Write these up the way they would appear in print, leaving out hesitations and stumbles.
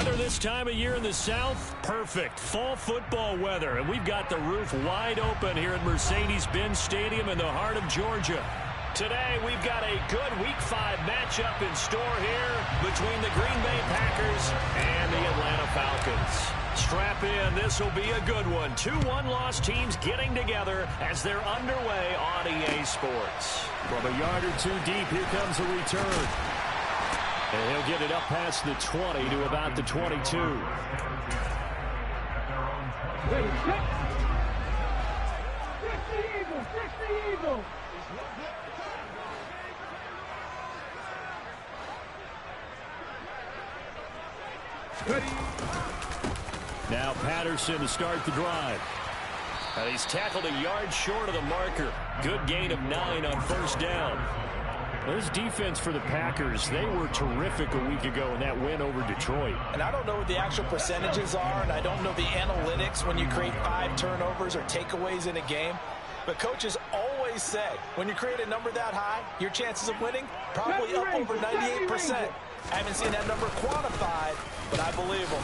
weather this time of year in the South? Perfect. Fall football weather. And we've got the roof wide open here at Mercedes-Benz Stadium in the heart of Georgia. Today, we've got a good Week 5 matchup in store here between the Green Bay Packers and the Atlanta Falcons. Strap in. This will be a good one. Two one-loss teams getting together as they're underway on EA Sports. From a yard or two deep, here comes a return. And he'll get it up past the 20 to about the 22. Now Patterson to start the drive. And he's tackled a yard short of the marker. Good gain of 9 on first down. This defense for the Packers, they were terrific a week ago in that win over Detroit. And I don't know what the actual percentages are, and I don't know the analytics when you create 5 turnovers or takeaways in a game. But coaches always say, when you create a number that high, your chances of winning probably up over 98%. I haven't seen that number quantified, but I believe them.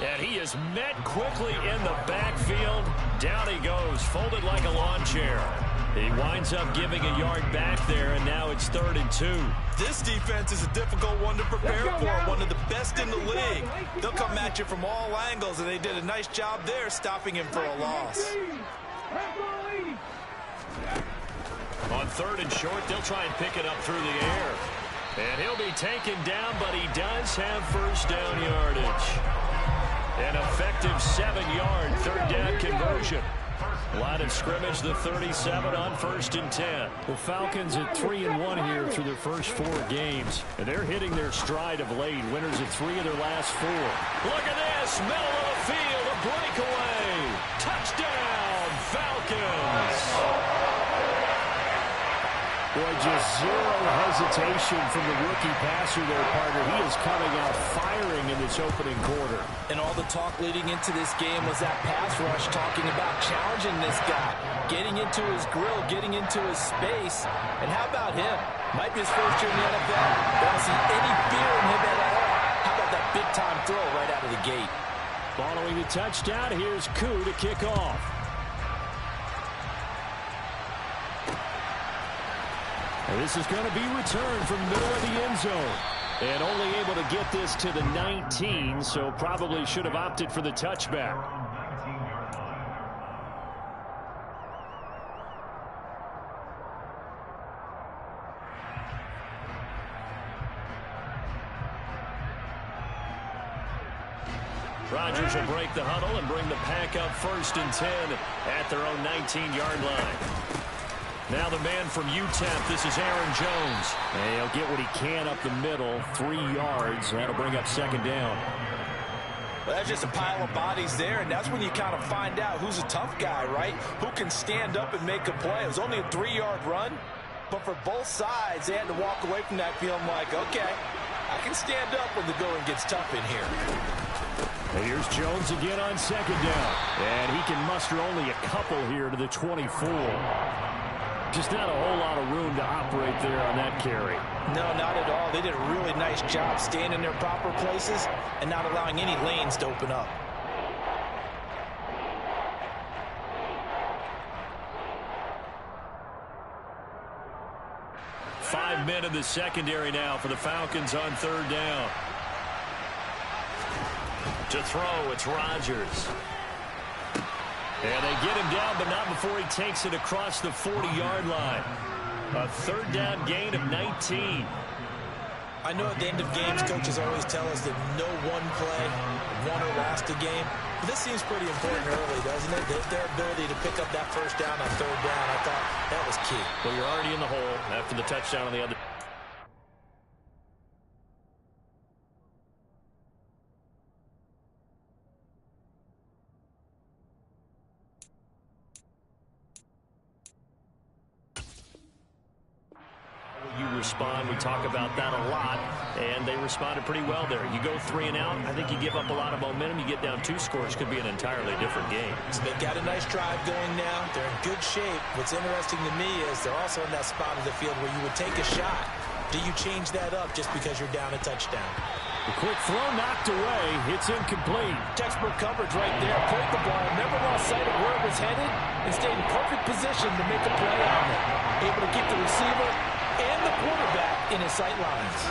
And he is met quickly in the backfield. Down he goes, folded like a lawn chair. He winds up giving a yard back there, and now it's 3rd and 2. This defense is a difficult one to prepare for, one of the best in the league. They'll come at you from all angles, and they did a nice job there stopping him for a loss. On 3rd and short, they'll try and pick it up through the air. And he'll be taken down, but he does have first down yardage. An effective 7-yard third down conversion. Line of scrimmage, the 37 on 1st and 10. The Falcons at 3-1 here through their first 4 games. And they're hitting their stride of late. Winners of 3 of their last 4. Look at this. Middle of the field. A breakaway. Touchdown, Falcons. Boy, just zero hesitation from the rookie passer there, partner. He is coming out firing in this opening quarter. And all the talk leading into this game was that pass rush, talking about challenging this guy, getting into his grill, getting into his space. And how about him? Might be his first year in the NFL. I don't see any fear in him at all. How about that big-time throw right out of the gate? Following the touchdown, here's Koo to kick off. And this is going to be returned from the middle of the end zone. And only able to get this to the 19, so probably should have opted for the touchback. Rodgers will break the huddle and bring the pack up 1st and 10 at their own 19-yard line. Now the man from UTEP, this is Aaron Jones. And he'll get what he can up the middle, 3 yards. That'll bring up 2nd down. Well, that's just a pile of bodies there, and that's when you kind of find out who's a tough guy, right? Who can stand up and make a play. It was only a 3-yard run, but for both sides, they had to walk away from that feeling like, okay, I can stand up when the going gets tough in here. And here's Jones again on 2nd down. And he can muster only a couple here to the 24. Just not a whole lot of room to operate there on that carry. No, not at all. They did a really nice job staying in their proper places and not allowing any lanes to open up. Five men in the secondary now for the Falcons on 3rd down. To throw, it's Rodgers. And they get him down, but not before he takes it across the 40-yard line. A 3rd down gain of 19. I know at the end of games, coaches always tell us that no one play won or lost a game. But this seems pretty important early, doesn't it? Their ability to pick up that first down on 3rd down, I thought that was key. Well, you're already in the hole after the touchdown on the other. Respond. We talk about that a lot, and they responded pretty well there. You go 3 and out, I think you give up a lot of momentum. You get down 2 scores, could be an entirely different game. So they've got a nice drive going now. They're in good shape. What's interesting to me is they're also in that spot of the field where you would take a shot. Do you change that up just because you're down a touchdown? The quick throw knocked away. It's incomplete. Textbook coverage right there. Played the ball, never lost sight of where it was headed, and stayed in perfect position to make a play on it. Able to keep the receiver and the quarterback in his sight lines.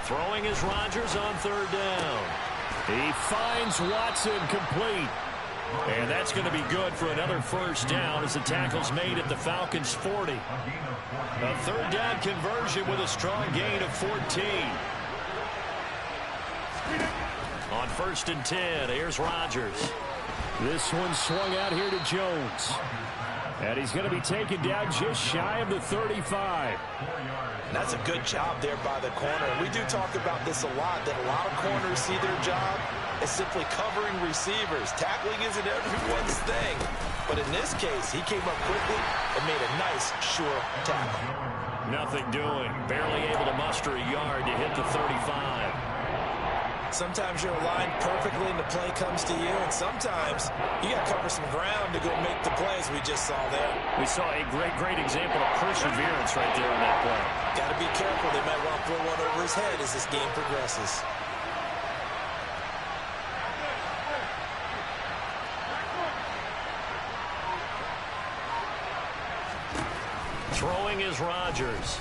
Throwing is Rodgers on third down. He finds Watson complete. And that's going to be good for another first down as the tackle's made at the Falcons' 40. A third down conversion with a strong gain of 14. On 1st and 10, here's Rodgers. This one swung out here to Jones. And he's going to be taken down just shy of the 35. And that's a good job there by the corner. We do talk about this a lot, that a lot of corners see their job as simply covering receivers. Tackling isn't everyone's thing. But in this case, he came up quickly and made a nice, sure tackle. Nothing doing. Barely able to muster a yard to hit the 35. Sometimes you're aligned perfectly and the play comes to you, and sometimes you got to cover some ground to go make the plays we just saw there. We saw a great example of perseverance right there on that play. Got to be careful. They might want to throw one over his head as this game progresses. Throwing is Rodgers.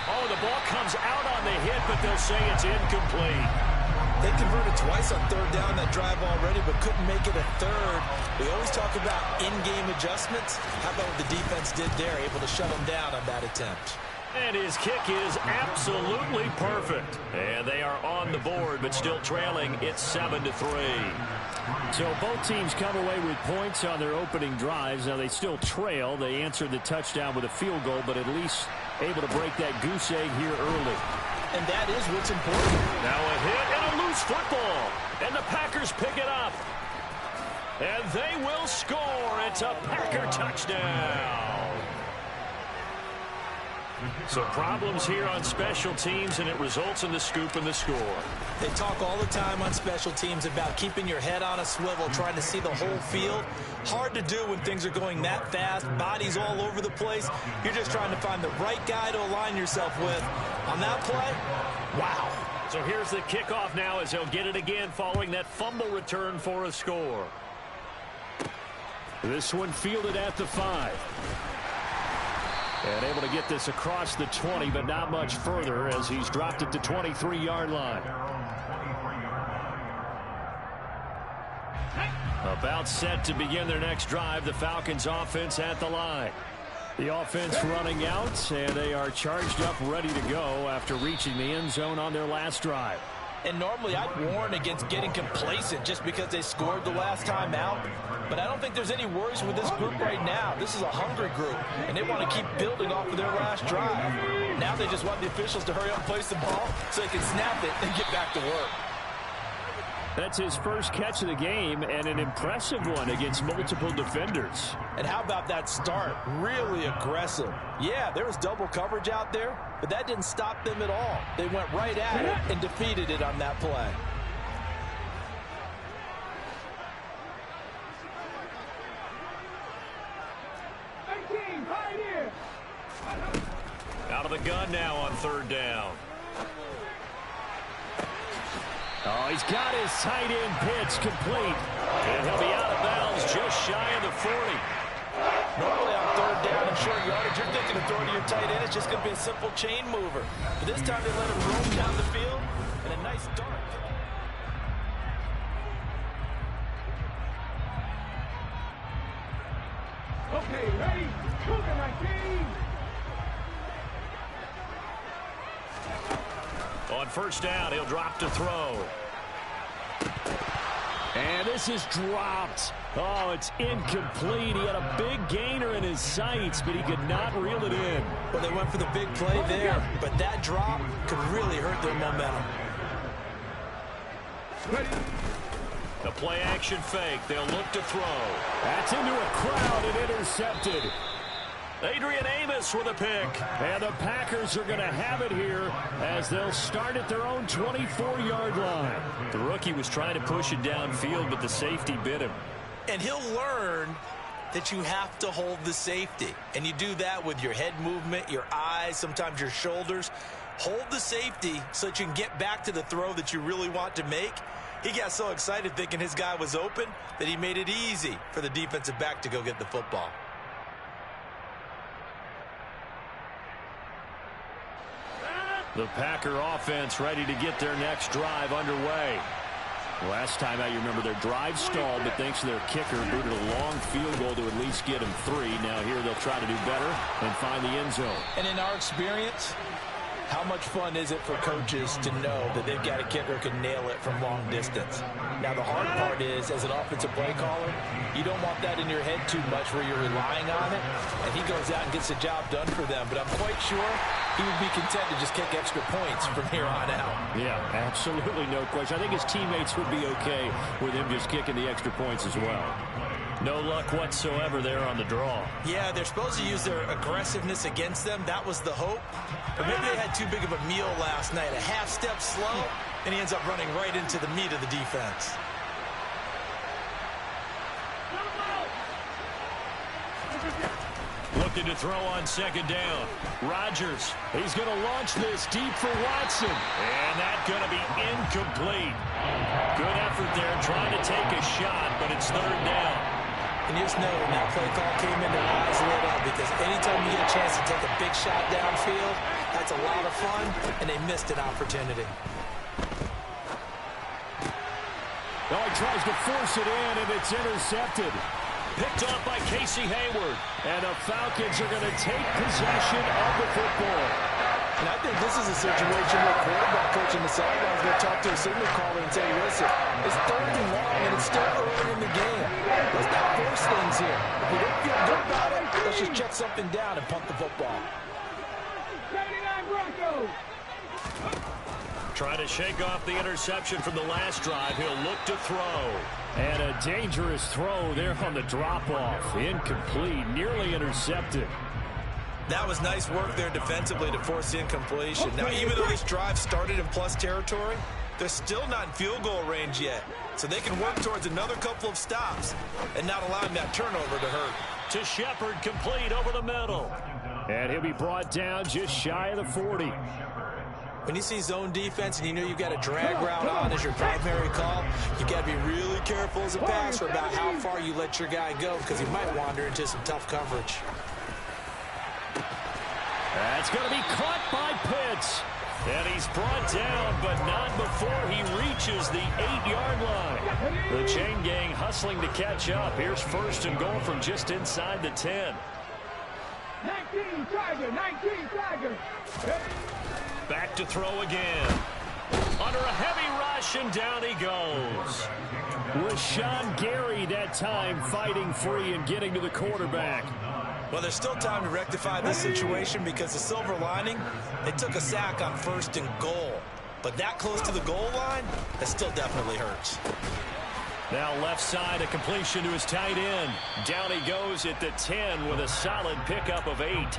Oh, the ball comes out on the hit, but they'll say it's incomplete. They converted twice on third down that drive already, but couldn't make it a third. We always talk about in-game adjustments. How about what the defense did there, able to shut them down on that attempt? And his kick is absolutely perfect. And they are on the board, but still trailing. It's 7-3. So both teams come away with points on their opening drives. Now they still trail. They answered the touchdown with a field goal, but at least able to break that goose egg here early. And that is what's important. Now a hit and a loose football. And the Packers pick it up. And they will score. It's a Packer touchdown. So problems here on special teams, and it results in the scoop and the score. They talk all the time on special teams about keeping your head on a swivel, trying to see the whole field. Hard to do when things are going that fast, bodies all over the place. You're just trying to find the right guy to align yourself with. On that play, wow. So here's the kickoff now as they'll get it again following that fumble return for a score. This one fielded at the 5. And able to get this across the 20, but not much further as he's dropped it to 23-yard line. About set to begin their next drive, the Falcons offense at the line. The offense running out, and they are charged up, ready to go after reaching the end zone on their last drive. And normally I'd warn against getting complacent just because they scored the last time out. But I don't think there's any worries with this group right now. This is a hungry group, and they want to keep building off of their last drive. Now they just want the officials to hurry up and place the ball so they can snap it and get back to work. That's his first catch of the game, and an impressive one against multiple defenders. And how about that start? Really aggressive. Yeah, there was double coverage out there, but that didn't stop them at all. They went right at it and defeated it on that play. Out of the gun now on third down. Oh, he's got his tight end pitch complete. And he'll be out of bounds just shy of the 40. Normally on third down and short yardage, you're thinking of throwing to your tight end. It's just going to be a simple chain mover. But this time they let him roam down the field and a nice dart. Okay, ready? Moving my team. On first down, he'll drop to throw. And this is dropped. Oh, it's incomplete. He had a big gainer in his sights, but he could not reel it in. Well, they went for the big play there, but that drop could really hurt their momentum. Ready? The play action fake. They'll look to throw. That's into a crowd and intercepted. Adrian Amos with a pick. And the Packers are going to have it here as they'll start at their own 24-yard line. The rookie was trying to push it downfield, but the safety bit him. And he'll learn that you have to hold the safety. And you do that with your head movement, your eyes, sometimes your shoulders. hold the safety so that you can get back to the throw that you really want to make. He got so excited thinking his guy was open that he made it easy for the defensive back to go get the football. The Packer offense ready to get their next drive underway. Last time out, you remember their drive stalled, but thanks to their kicker, booted a long field goal to at least get them 3. Now here they'll try to do better and find the end zone. And in our experience, how much fun is it for coaches to know that they've got a kicker who can nail it from long distance? Now, the hard part is, as an offensive play caller, you don't want that in your head too much where you're relying on it, and he goes out and gets the job done for them. But I'm quite sure he would be content to just kick extra points from here on out. Yeah, absolutely no question. I think his teammates would be okay with him just kicking the extra points as well. No luck whatsoever there on the draw. Yeah, they're supposed to use their aggressiveness against them. That was the hope. But maybe they had too big of a meal last night. A half step slow, and he ends up running right into the meat of the defense. Looking to throw on second down. Rodgers, he's going to launch this deep for Watson. And that's going to be incomplete. Good effort there trying to take a shot, but it's third down. And you just know when that play call came in, their eyes lit up, because anytime you get a chance to take a big shot downfield, that's a lot of fun, and they missed an opportunity. Oh, he tries to force it in, and it's intercepted. Picked off by Casey Hayward. And the Falcons are going to take possession of the football. And I think this is a situation where quarterback coach in the sidelines will talk to a signal caller and say, listen, it's third and long, and it's still early in the game. Let's not force things here. If we don't feel good about it, let's just check something down and punt the football. 79 Broncos. Trying to shake off the interception from the last drive. He'll look to throw. And a dangerous throw there on the drop-off. Incomplete, nearly intercepted. That was nice work there defensively to force the incompletion. Now, even though this drive started in plus territory, they're still not in field goal range yet. So they can work towards another couple of stops and not allowing that turnover to hurt. To Shepard, complete over the middle. And he'll be brought down just shy of the 40. When you see zone defense and you know you've got a drag route on as your primary call, you've got to be really careful as a passer about how far you let your guy go, because he might wander into some tough coverage. That's going to be caught by Pitts. And he's brought down, but not before he reaches the 8-yard line. The chain gang hustling to catch up. Here's first and goal from just inside the 10. 19 Tiger, 19 Tiger. Back to throw again. Under a heavy rush, and down he goes. Rashawn Gary that time fighting free and getting to the quarterback. Well, there's still time to rectify this situation, because the silver lining, they took a sack on first and goal. But that close to the goal line, that still definitely hurts. Now left side, a completion to his tight end. Down he goes at the 10 with a solid pickup of 8.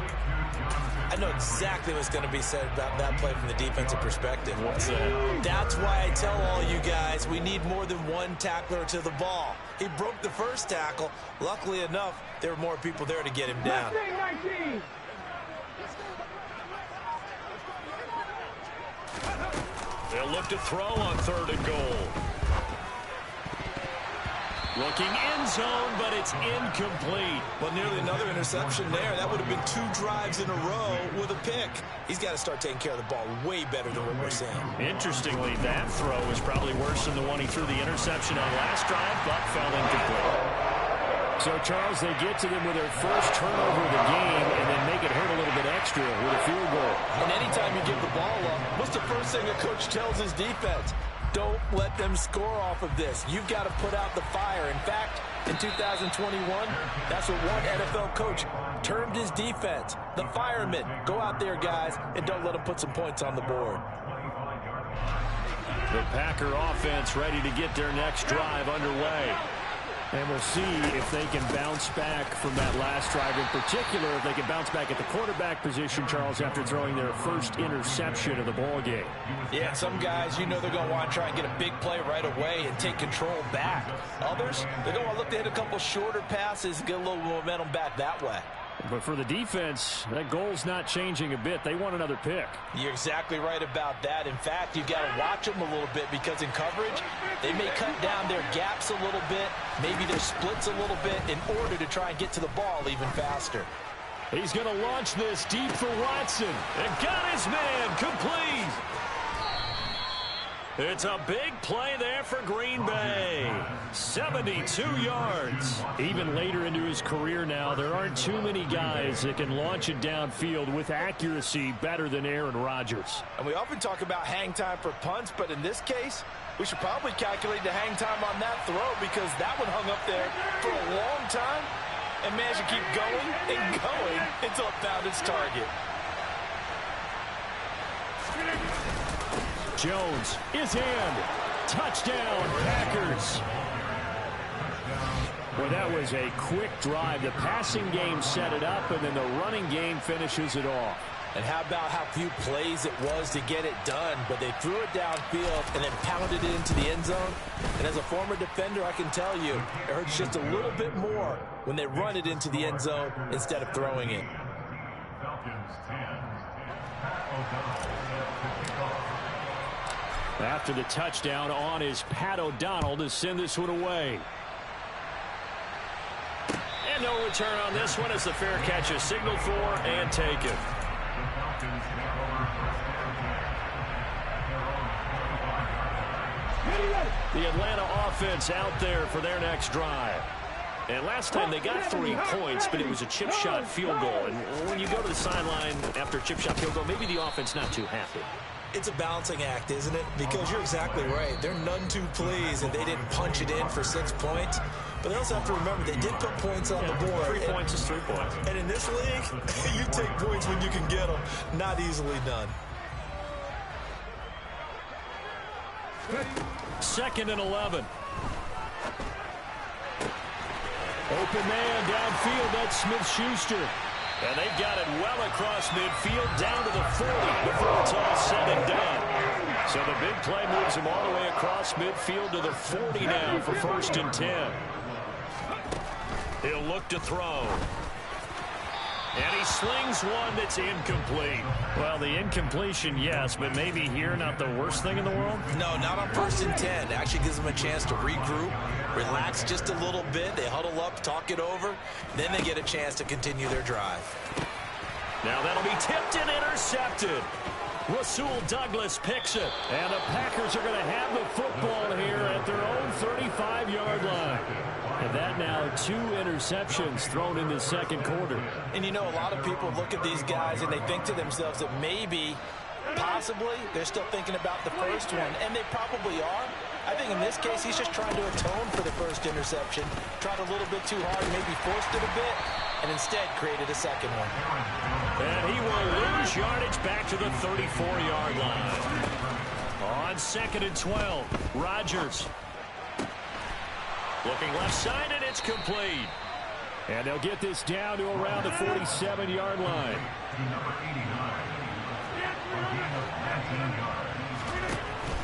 I know exactly what's going to be said about that play from the defensive perspective. What's that? That's why I tell all you guys we need more than one tackler to the ball. He broke the first tackle. Luckily enough, there were more people there to get him down. 19. They'll look to throw on third and goal. Looking end zone, but it's incomplete. Well, nearly another interception there. That would have been 2 drives in a row with a pick. He's got to start taking care of the ball way better than what we're seeing. Interestingly, that throw was probably worse than the one he threw the interception on last drive, but fell incomplete. So, Charles, they get to them with their first turnover of the game and then make it hurt a little bit extra with a field goal. And anytime you give the ball up, what's the first thing a coach tells his defense? Don't let them score off of this. You've got to put out the fire. In fact, in 2021, that's what one NFL coach termed his defense. The firemen. Go out there, guys, and don't let them put some points on the board. The Packer offense ready to get their next drive underway. And we'll see if they can bounce back from that last drive, in particular, if they can bounce back at the quarterback position, Charles, after throwing their first interception of the ball game. Yeah, some guys, you know they're going to want to try and get a big play right away and take control back. Others, they're going to look to hit a couple shorter passes and get a little momentum back that way. But for the defense, that goal's not changing a bit. They want another pick. You're exactly right about that. In fact, you've got to watch them a little bit because in coverage, they may cut down their gaps a little bit, maybe their splits a little bit in order to try and get to the ball even faster. He's going to launch this deep for Watson. And got his man complete. It's a big play there for Green Bay. 72 yards. Even later into his career now, there aren't too many guys that can launch it downfield with accuracy better than Aaron Rodgers. And we often talk about hang time for punts, but in this case, we should probably calculate the hang time on that throw because that one hung up there for a long time and managed to keep going and going until it found its target. Jones is in. Touchdown, Packers. Well, that was a quick drive. The passing game set it up, and then the running game finishes it off. And how about how few plays it was to get it done, but they threw it downfield and then pounded it into the end zone. And as a former defender, I can tell you, it hurts just a little bit more when they run it into the end zone instead of throwing it. After the touchdown, on is Pat O'Donnell to send this one away. And no return on this one as the fair catch is signaled for and taken. The Atlanta offense out there for their next drive. And last time they got 3 points, but it was a chip shot field goal. And when you go to the sideline after a chip shot field goal, maybe the offense not too happy. It's a balancing act, isn't it? Because you're exactly right. They're none too pleased and they didn't punch it in for 6 points. But they also have to remember they did put points on the board. 3 points is 3 points. And in this league, you take points when you can get them. Not easily done. 2nd and 11. Open man downfield. That's Smith-Schuster. And they've got it well across midfield down to the 40 before it's all said and done. So the big play moves him all the way across midfield to the 40 now for 1st and 10. He'll look to throw. And he slings one that's incomplete. Well, the incompletion, yes, but maybe here not the worst thing in the world? No, not on 1st and 10. It actually gives them a chance to regroup, relax just a little bit. They huddle up, talk it over. Then they get a chance to continue their drive. Now that'll be tipped and intercepted. Rasul Douglas picks it. And the Packers are going to have the football here at their own 35-yard line. And that now 2 interceptions thrown in the 2nd quarter. And you know, a lot of people look at these guys and they think to themselves that maybe, possibly, they're still thinking about the first one. And they probably are. I think in this case, he's just trying to atone for the first interception. Tried a little bit too hard, maybe forced it a bit, and instead created a second one. And he will lose yardage back to the 34-yard line. On 2nd and 12, Rodgers. Looking left side, and it's complete. And they'll get this down to around the 47-yard line.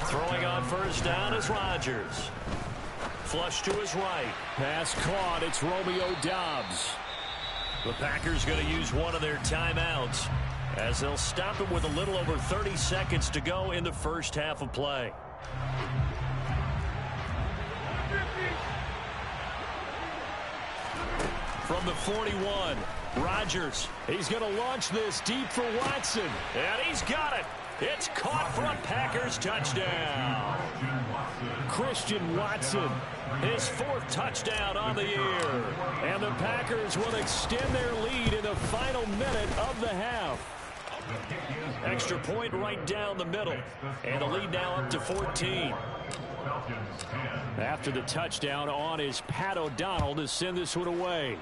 Throwing on 1st down is Rodgers. Flush to his right. Pass caught. It's Romeo Doubs. The Packers going to use one of their timeouts as they'll stop it with a little over 30 seconds to go in the first half of play. From the 41, Rodgers. He's going to launch this deep for Watson. And he's got it. It's caught for a Packers touchdown. Christian Watson, his 4th touchdown on the year. And the Packers will extend their lead in the final minute of the half. Extra point right down the middle. And the lead now up to 14. After the touchdown, on is Pat O'Donnell to send this one away.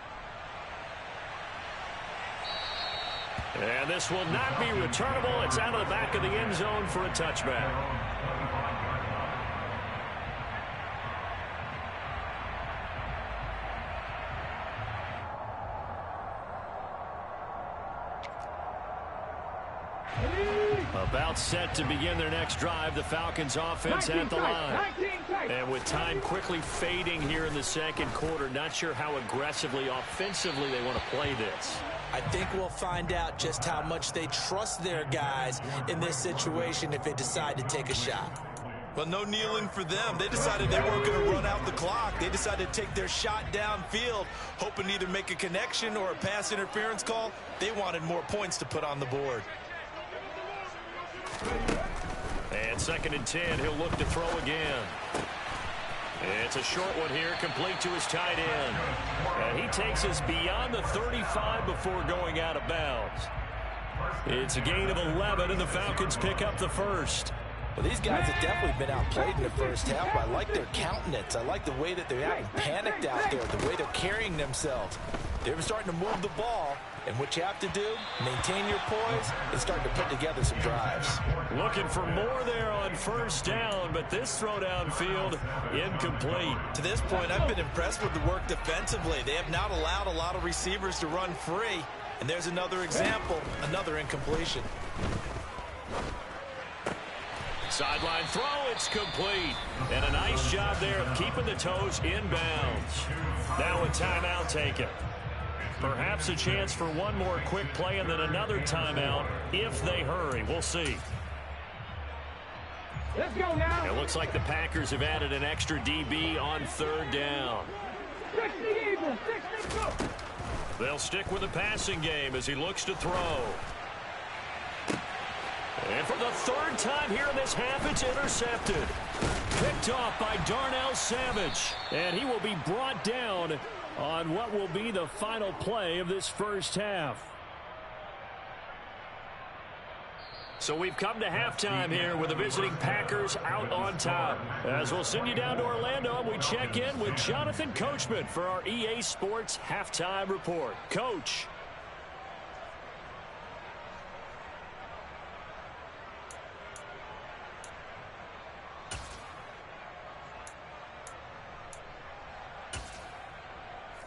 And this will not be returnable. It's out of the back of the end zone for a touchback. About set to begin their next drive, the Falcons offense at the line. And with time quickly fading here in the 2nd quarter, not sure how aggressively, offensively they want to play this. I think we'll find out just how much they trust their guys in this situation if they decide to take a shot. Well, no kneeling for them. They decided they weren't going to run out the clock. They decided to take their shot downfield, hoping to either make a connection or a pass interference call. They wanted more points to put on the board. And 2nd and 10, he'll look to throw again. It's a short one here, complete to his tight end. And he takes us beyond the 35 before going out of bounds. It's a gain of 11, and the Falcons pick up the first. Well, these guys have definitely been outplayed in the first half. I like their countenance. I like the way that they're acting panicked out there, the way they're carrying themselves. They're starting to move the ball, and what you have to do, maintain your poise, and start to put together some drives. Looking for more there on 1st down, but this throw downfield incomplete. To this point, I've been impressed with the work defensively. They have not allowed a lot of receivers to run free, and there's another example, another incompletion. Sideline throw, it's complete. And a nice job there of keeping the toes inbounds. Now a timeout taken. Perhaps a chance for one more quick play and then another timeout if they hurry. We'll see. Let's go now. It looks like the Packers have added an extra DB on 3rd down. 60 even, 60 go. They'll stick with the passing game as he looks to throw. And for the 3rd time here in this half, it's intercepted. Picked off by Darnell Savage. And he will be brought down on what will be the final play of this first half. So we've come to halftime here with the visiting Packers out on top. As we'll send you down to Orlando, and we check in with Jonathan Coachman for our EA Sports Halftime Report. Coach.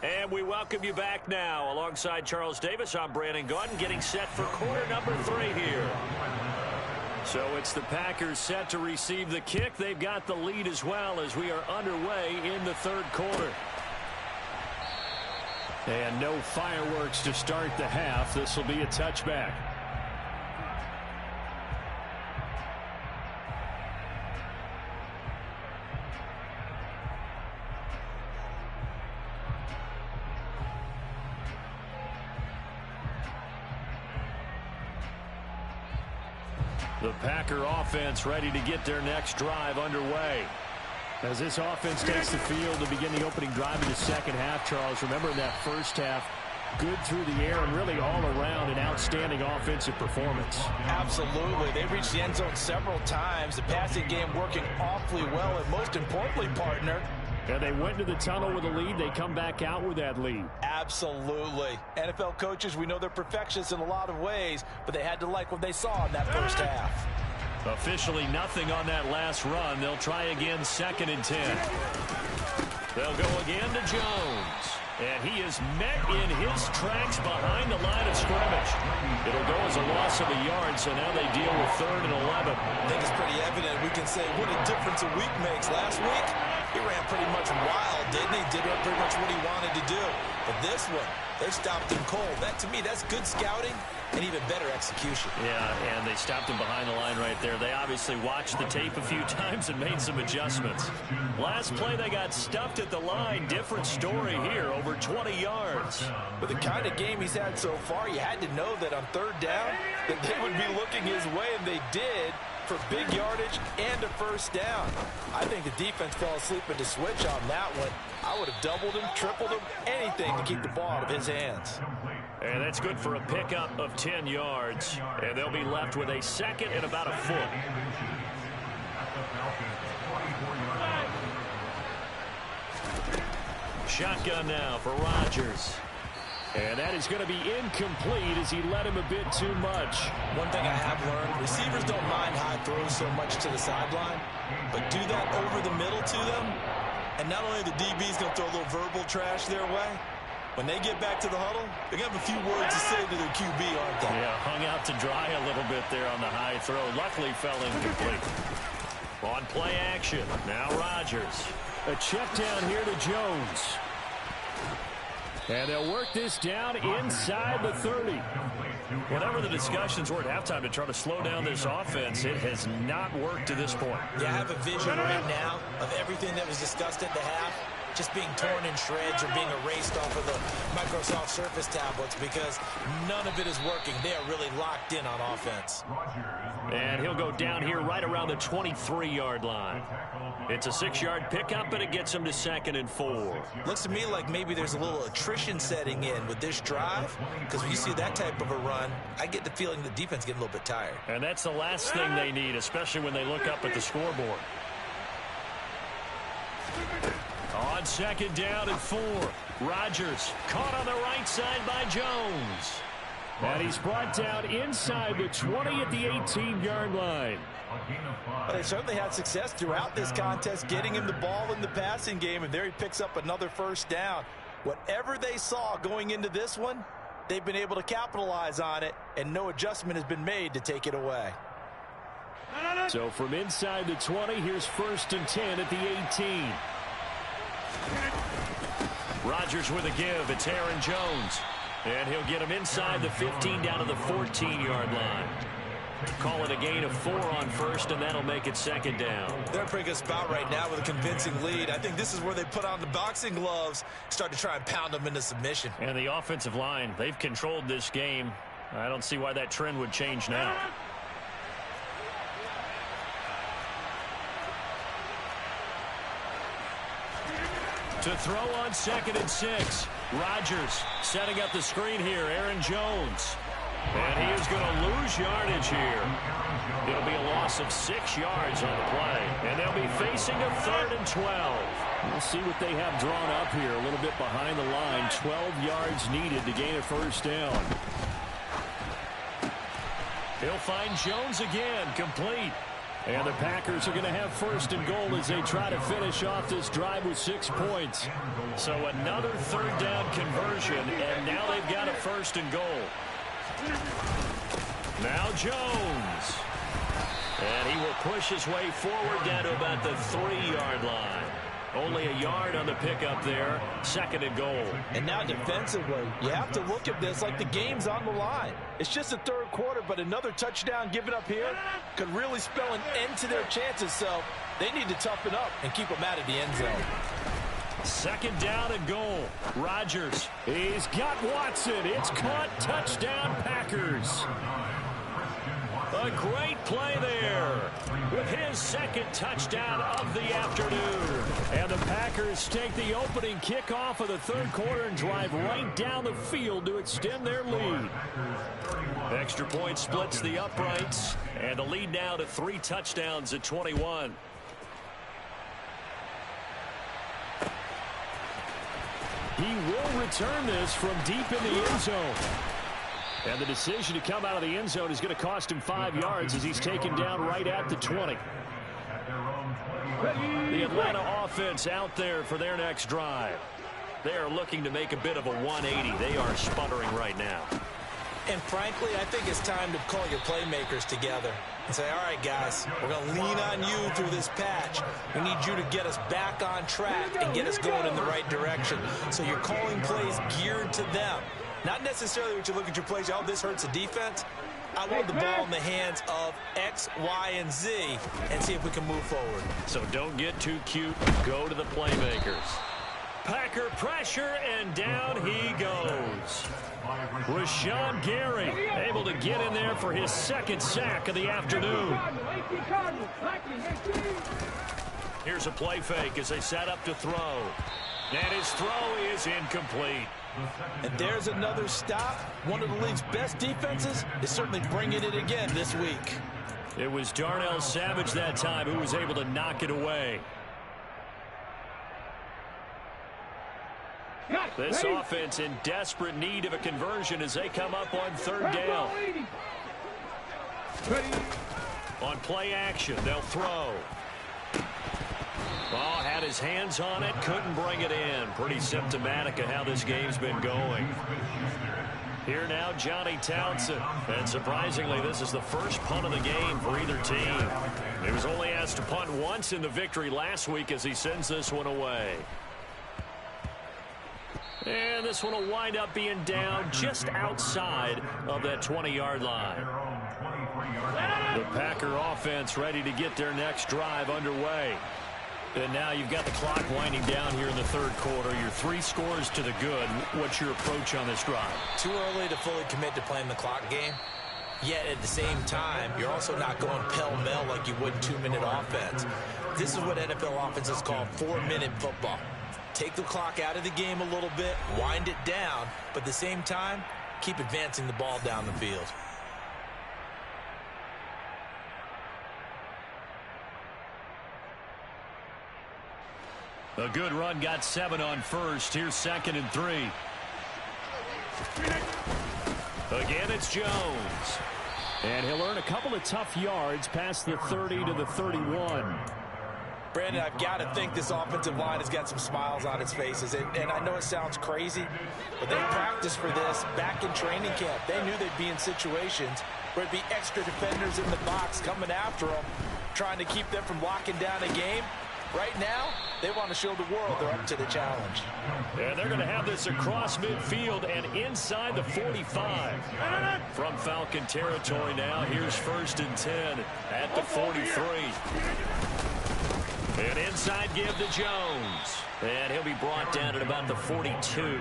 And we welcome you back now. Alongside Charles Davis, I'm Brandon Gaudin, getting set for quarter number 3 here. So it's the Packers set to receive the kick. They've got the lead as well as we are underway in the 3rd quarter. And no fireworks to start the half. This will be a touchback. The Packer offense ready to get their next drive underway. As this offense takes the field to begin the opening drive in the 2nd half, Charles, remember in that 1st half, good through the air and really all around an outstanding offensive performance. Absolutely. They reached the end zone several times. The passing game working awfully well, and most importantly, partner, and they went to the tunnel with a lead. They come back out with that lead. Absolutely. NFL coaches, we know they're perfectionists in a lot of ways, but they had to like what they saw in that 1st half. Officially nothing on that last run. They'll try again 2nd and 10. They'll go again to Jones. And he is met in his tracks behind the line of scrimmage. It'll go as a loss of a yard, so now they deal with 3rd and 11. I think it's pretty evident. We can say what a difference a week makes. Last week, he ran pretty much wild, didn't he? Did pretty much what he wanted to do. But this one, they stopped him cold. That, to me, that's good scouting and even better execution. Yeah, and they stopped him behind the line right there. They obviously watched the tape a few times and made some adjustments. Last play, they got stuffed at the line. Different story here, over 20 yards. With the kind of game he's had so far, you had to know that on 3rd down that they would be looking his way, and they did, for big yardage and a 1st down. I think the defense fell asleep at the switch on that one. I would have doubled him, tripled him, anything to keep the ball out of his hands. And that's good for a pickup of 10 yards. And they'll be left with a 2nd and about a foot. Shotgun now for Rodgers. And that is going to be incomplete as he led him a bit too much. One thing I have learned, receivers don't mind high throws so much to the sideline, but do that over the middle to them, and not only the DB's going to throw a little verbal trash their way, when they get back to the huddle, they're going to have a few words to say to their QB, aren't they? Yeah, hung out to dry a little bit there on the high throw. Luckily fell incomplete. On play action, now Rodgers. A check down here to Jones. And they'll work this down inside the 30. Whatever the discussions were at halftime to try to slow down this offense, it has not worked to this point. Yeah, I have a vision right now of everything that was discussed at the half just being torn in shreds or being erased off of the Microsoft Surface tablets because none of it is working. They are really locked in on offense. And he'll go down here right around the 23-yard line. It's a 6-yard pickup, and it gets him to 2nd and 4. Looks to me like maybe there's a little attrition setting in with this drive because when you see that type of a run, I get the feeling the defense getting a little bit tired. And that's the last thing they need, especially when they look up at the scoreboard. On 2nd down and 4. Rodgers caught on the right side by Jones. And he's brought down inside the 20 at the 18-yard line. But they certainly had success throughout this contest, getting him the ball in the passing game, and there he picks up another 1st down. Whatever they saw going into this one, they've been able to capitalize on it, and no adjustment has been made to take it away. So from inside the 20, here's 1st and 10 at the 18. Rodgers with a give. It's Aaron Jones. And he'll get him inside the 15 down to the 14-yard line. Call it a gain of 4 on 1st, and that'll make it 2nd down. They're in a pretty good spot right now with a convincing lead. I think this is where they put on the boxing gloves, start to try and pound them into submission. And the offensive line, they've controlled this game. I don't see why that trend would change now. To throw on 2nd and 6. Rodgers setting up the screen here. Aaron Jones. And he is going to lose yardage here. It'll be a loss of 6 yards on the play. And they'll be facing a 3rd and 12. We'll see what they have drawn up here. A little bit behind the line. 12 yards needed to gain a 1st down. He'll find Jones again. Complete. And the Packers are going to have 1st and goal as they try to finish off this drive with 6 points. So another 3rd down conversion, and now they've got a 1st and goal. Now Jones. And he will push his way forward down to about the 3-yard line. Only a yard on the pickup there. 2nd and goal. And now defensively, you have to look at this like the game's on the line. It's just the 3rd quarter, but another touchdown given up here could really spell an end to their chances. So they need to toughen up and keep them out of the end zone. 2nd down and goal. Rodgers. He's got Watson. It's caught. Touchdown, Packers. A great play there with his 2nd touchdown of the afternoon. And the Packers take the opening kickoff of the 3rd quarter and drive right down the field to extend their lead. Extra point splits the uprights, and the lead now to 3 touchdowns at 21. He will return this from deep in the end zone. And the decision to come out of the end zone is going to cost him 5 yards as he's taken down right at the 20. The Atlanta offense out there for their next drive. They are looking to make a bit of a 180. They are sputtering right now. And frankly, I think it's time to call your playmakers together and say, all right, guys, we're going to lean on you through this patch. We need you to get us back on track and get us going in the right direction. So you're calling plays geared to them. Not necessarily what you look at your plays, oh, this hurts the defense. I want the ball in the hands of X, Y, and Z and see if we can move forward. So don't get too cute. Go to the playmakers. Packer pressure, and down he goes. Rashawn Gary able to get in there for his 2nd sack of the afternoon. Here's a play fake as they set up to throw. And his throw is incomplete. And there's another stop. One of the league's best defenses is certainly bringing it again this week. It was Darnell Savage that time who was able to knock it away. This offense in desperate need of a conversion as they come up on 3rd down. On play action, they'll throw. Oh, had his hands on it, couldn't bring it in. Pretty symptomatic of how this game's been going. Here now, Johnny Townsend. And surprisingly, this is the first punt of the game for either team. He was only asked to punt once in the victory last week as he sends this one away. And this one will wind up being down just outside of that 20-yard line. The Packer offense ready to get their next drive underway. And now you've got the clock winding down here in the third quarter. Your 3 scores to the good. What's your approach on this drive? Too early to fully commit to playing the clock game. Yet at the same time, you're also not going pell-mell like you would 2-minute offense. This is what NFL offenses call 4-minute football. Take the clock out of the game a little bit, wind it down, but at the same time, keep advancing the ball down the field. A good run got 7 on first. Here's 2nd and 3. Again, it's Jones. And he'll earn a couple of tough yards past the 30 to the 31. Brandon, I've got to think this offensive line has got some smiles on its faces. And I know it sounds crazy, but they practiced for this back in training camp. They knew they'd be in situations where it'd be extra defenders in the box coming after them, trying to keep them from locking down a game. Right now, they want to show the world they're up to the challenge. And they're going to have this across midfield and inside the 45. From Falcon territory now, here's 1st and 10 at the 43. An inside give to Jones. And he'll be brought down at about the 42.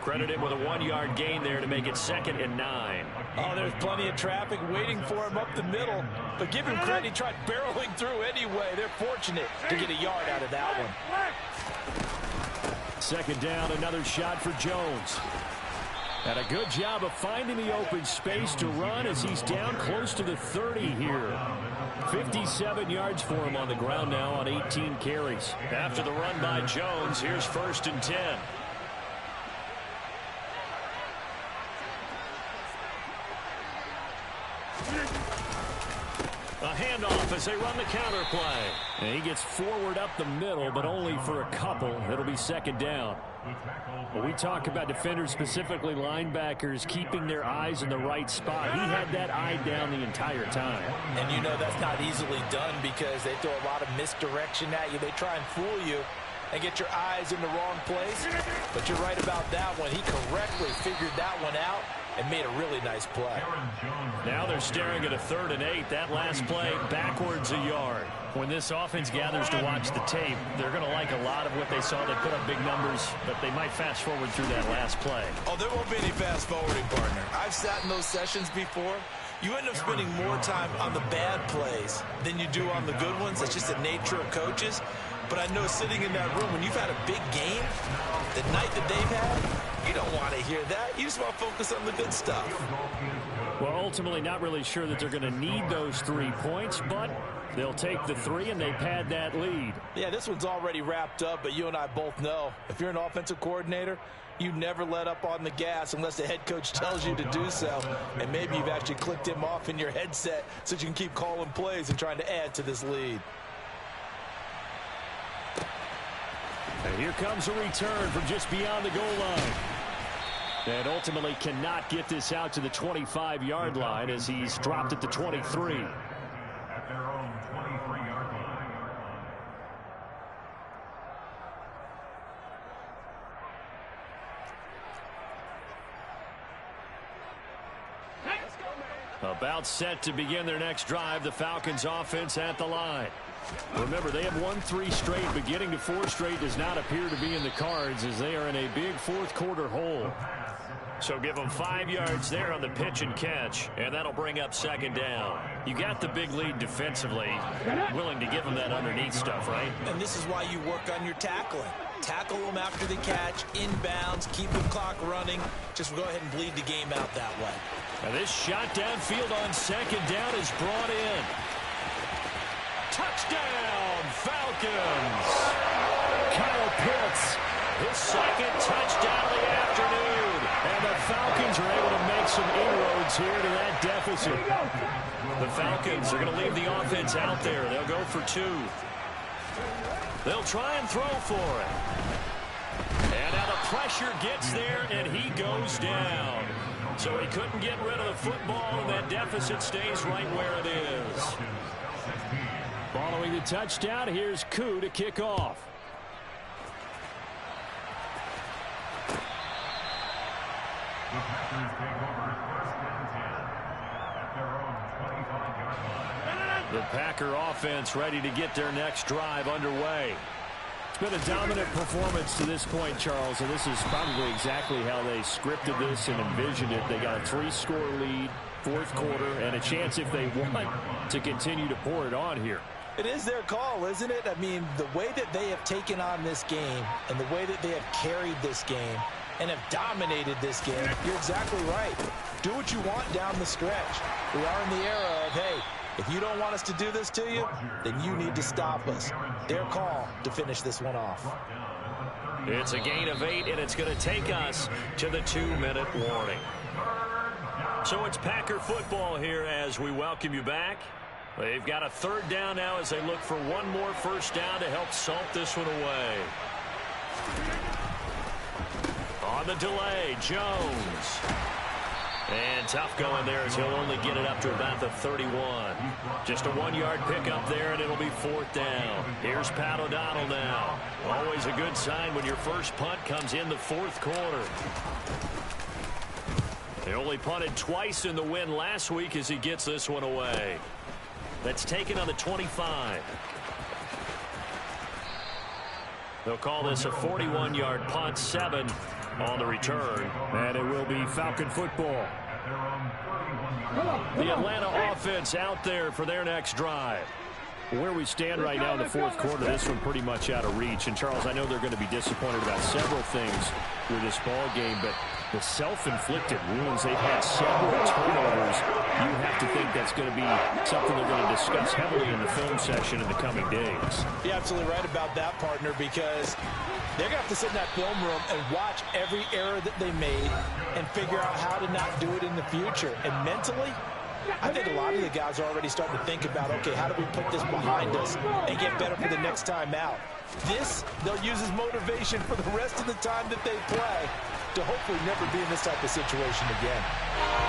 Credited with a 1-yard gain there to make it 2nd and 9. Oh, there's plenty of traffic waiting for him up the middle. But give him credit, he tried barreling through anyway. They're fortunate to get a yard out of that one. 2nd down, another shot for Jones. And a good job of finding the open space to run as he's down close to the 30 here. 57 yards for him on the ground now on 18 carries. After the run by Jones, here's 1st and 10. A handoff as they run the counter play. And he gets forward up the middle, but only for a couple. It'll be 2nd down. When we talk about defenders, specifically linebackers, keeping their eyes in the right spot, he had that eye down the entire time. And you know that's not easily done because they throw a lot of misdirection at you. They try and fool you and get your eyes in the wrong place. But you're right about that one. He correctly figured that one out and made a really nice play. Now they're staring at a 3rd and 8. That last play backwards a yard. When this offense gathers to watch the tape, they're going to like a lot of what they saw. They put up big numbers, but they might fast forward through that last play. Oh, there won't be any fast forwarding, partner. I've sat in those sessions before. You end up spending more time on the bad plays than you do on the good ones. That's just the nature of coaches. But I know sitting in that room, when you've had a big game, the night that they've had, you don't want to hear that. You just want to focus on the good stuff. Well, ultimately not really sure that they're going to need those 3 points, but they'll take the 3 and they pad that lead. Yeah, this one's already wrapped up, but you and I both know if you're an offensive coordinator, you never let up on the gas unless the head coach tells you to do so. And maybe you've actually clicked him off in your headset so you can keep calling plays and trying to add to this lead. And here comes a return from just beyond the goal line. And ultimately cannot get this out to the 25-yard line as he's dropped at the 23. At their own 23-yard line. About set to begin their next drive, the Falcons offense at the line. Remember, they have won 3 straight, but getting to 4 straight does not appear to be in the cards as they are in a big 4th quarter hole. So give them 5 yards there on the pitch and catch, and that'll bring up 2nd down. You got the big lead defensively, willing to give them that underneath stuff, right? And this is why you work on your tackling. Tackle them after the catch, inbounds, keep the clock running. Just go ahead and bleed the game out that way. Now this shot downfield on 2nd down is brought in. Touchdown, Falcons! Kyle Pitts, his 2nd touchdown of the afternoon. And the Falcons are able to make some inroads here to that deficit. The Falcons are going to leave the offense out there. They'll go for 2. They'll try and throw for it. And now the pressure gets there, and he goes down. So he couldn't get rid of the football, and that deficit stays right where it is. Following the touchdown, here's Koo to kick off. Packer offense ready to get their next drive underway. It's been a dominant performance to this point, Charles, and this is probably exactly how they scripted this and envisioned it. They got a 3-score lead, fourth quarter, and a chance if they want to continue to pour it on here. It is their call, isn't it? I mean, the way that they have taken on this game and the way that they have carried this game and have dominated this game, you're exactly right. Do what you want down the stretch. We are in the era of, hey, if you don't want us to do this to you, then you need to stop us. Their call to finish this one off. It's a gain of 8, and it's going to take us to the 2-minute warning. So it's Packer football here as we welcome you back. They've got a third down now as they look for one more first down to help salt this one away. On the delay, Jones. And tough going there as he'll only get it up to about the 31. Just a 1-yard pickup there, and it'll be fourth down. Here's Pat O'Donnell now. Always a good sign when your first punt comes in the fourth quarter. They only punted twice in the win last week as he gets this one away. That's taken on the 25. They'll call this a 41-yard punt, 7 on the return. And it will be Falcon football. The Atlanta offense out there for their next drive. Where we stand right now in the fourth quarter, this one pretty much out of reach. And, Charles, I know they're going to be disappointed about several things with this ball game, but the self-inflicted wounds, they've had several turnovers. You have to think that's going to be something they're going to discuss heavily in the film session in the coming days. You're absolutely right about that, partner, because they're going to have to sit in that film room and watch every error that they made and figure out how to not do it in the future. And mentally, I think a lot of the guys are already starting to think about, okay, how do we put this behind us and get better for the next time out? This, they'll use as motivation for the rest of the time that they play to hopefully never be in this type of situation again.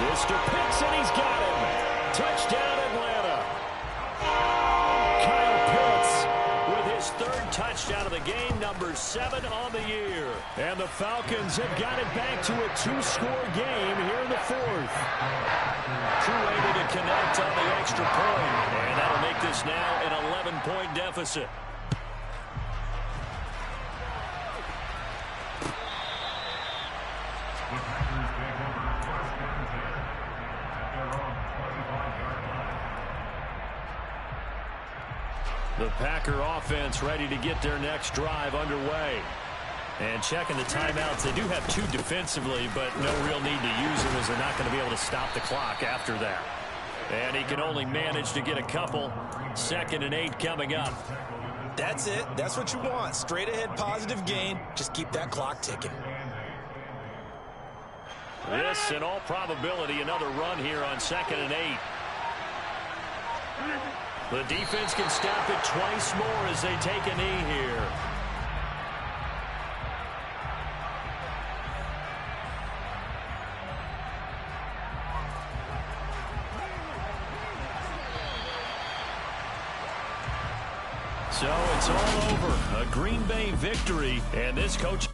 Mr. Pitts, and he's got him. Touchdown, Atlanta. Kyle Pitts with his third touchdown of the game, number 7 on the year. And the Falcons have got it back to a 2-score game here in the fourth. Crew able to connect on the extra point, and that'll make this now an 11-point deficit. The Packer offense ready to get their next drive underway. And checking the timeouts, they do have 2 defensively, but no real need to use them as they're not going to be able to stop the clock after that. And he can only manage to get a couple. 2nd and 8 coming up. That's it. That's what you want. Straight ahead positive gain. Just keep that clock ticking. This, in all probability, another run here on 2nd and 8. The defense can stop it twice more as they take a knee here. So it's all over. A Green Bay victory, and this coach